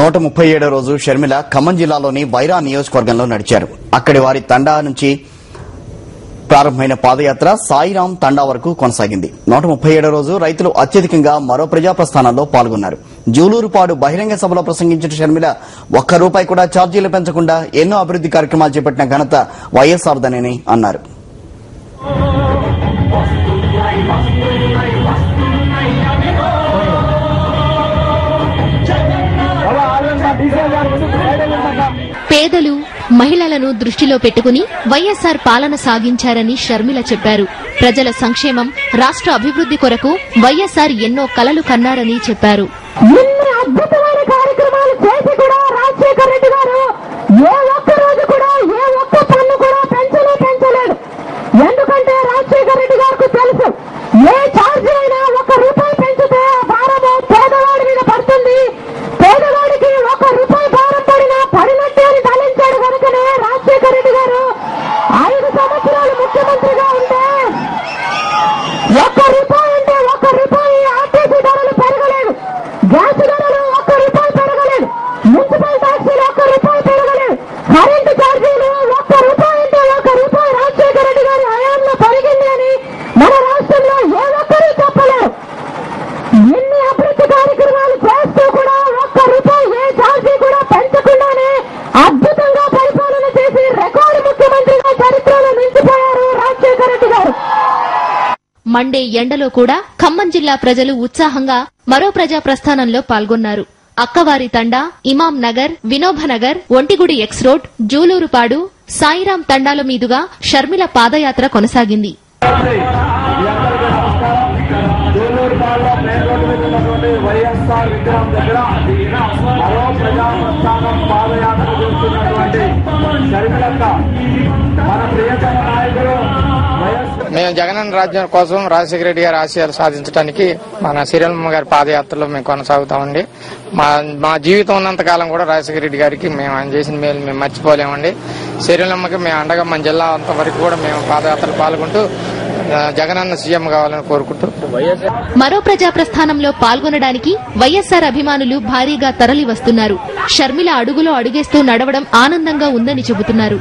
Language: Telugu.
137వ రోజు షర్మిల ఖమ్మం జిల్లాలోని వైరా నియోజకవర్గంలో నడిచారు. అక్కడి వారి తండా నుంచి ప్రారంభమైన పాదయాత్ర సాయిరాం తండా వరకు కొనసాగింది. 137వ రోజు రైతులు అత్యధికంగా మరో ప్రజాప్రస్థానంలో పాల్గొన్నారు. జూలూరుపాడు బహిరంగ సభలో ప్రసంగించిన షర్మిల ₹1 కూడా ఛార్జీలు పెంచకుండా ఎన్నో అభివృద్ది కార్యక్రమాలు చేపట్టిన ఘనత వైఎస్ఆర్దనేని అన్నారు. పేదలు మహిళలను దృష్టిలో పెట్టుకుని వైఎస్ఆర్ పాలన సాగించారని షర్మిల చెప్పారు. ప్రజల సంక్షేమం, రాష్ట్ర అభివృద్ది కొరకు వైఎస్ఆర్ ఎన్నో కలలు కన్నారని చెప్పారు. ఇన్ని అద్భుతమైన కార్యక్రమాలు చేసి కూడా రాజశేఖర రెడ్డి గారు ఏ ఒక్క రోజు కూడా ఏ ఒక్క పన్ను కూడా పెంచలేదు. ఎందుకంటే రాజశేఖర రెడ్డి గారికి తెలుసు, ఏ ఛార్జీ అయినా ₹1 పెంచితే భారము పేదవాడి మీద పడుతుంది. పేదవాడికి ₹1 భారం పడినా పడినట్టే అని తలించాడు. కనుకనే రాజశేఖర రెడ్డి గారు 5 సంవత్సరాలు ముఖ్యమంత్రిగా ఉంటే ₹1 అంటే ₹1 ఆర్టీసీ ధరలు పెరగలేదు, గ్యాస్ ధరలు ₹1 పెరగలేదు, మున్సిపల్ ట్యాక్సీలు ₹1 పెరగలేదు, కరెంటు ఛార్జీలు ₹1 అంటే ₹1 రాజశేఖర రెడ్డి గారి హయాంలో పెరిగింది అని మన రాష్ట్రంలో ఏ ఒక్కరూ చెప్పలేరు. ఎన్ని అభివృద్ధి కార్యక్రమాలు చేస్తూ కూడా ₹1 ఏ ఛార్జీ కూడా పెంచకుండానే అద్భుతంగా పరిపాలన చేసి రికార్డు ముఖ్యమంత్రిగా చరిత్రలో నిలిచిపోయారు రాజశేఖర రెడ్డి గారు. మండే ఎండలో కూడా ఖమ్మం జిల్లా ప్రజలు ఉత్సాహంగా మరో ప్రజా ప్రస్థానంలో పాల్గొన్నారు. అక్కవారి తండా, ఇమాం నగర్, వినోభనగర్, ఒంటిగుడి ఎక్స్ రోడ్, జూలూరుపాడు, సాయిరాం తండాల మీదుగా షర్మిల పాదయాత్ర కొనసాగింది. వైఎస్ఆర్ విగ్రహం దగ్గర మరో ప్రజా ప్రస్థానం పాదయాత్ర చేస్తున్నటువంటి షర్మిలక్క మన ప్రియతమ నాయకుడు మేము జగనన్న రాజ్యం కోసం రాజశేఖర రెడ్డి గారి ఆశయాలు సాధించడానికి మన శ్రీరమ్మ గారి పాదయాత్రలో మేము కొనసాగుతామండి. మా జీవితం ఉన్నంత కాలం కూడా రాజశేఖర రెడ్డి గారికి మేము ఆయన చేసిన మేలు మేము మర్చిపోలేమండి. శ్రీరమ్మకి మేము అండగా మన జిల్లా అంత వరకు కూడా మేము పాదయాత్రలు పాల్గొంటూ జగనన్న సీఎం కావాలని కోరుకుంటూ మరో ప్రజా ప్రస్థానంలో పాల్గొనడానికి వైఎస్ఆర్ అభిమానులు భారీగా తరలి వస్తున్నారు. షర్మిల అడుగులో అడుగేస్తూ నడవడం ఆనందంగా ఉందని చెబుతున్నారు.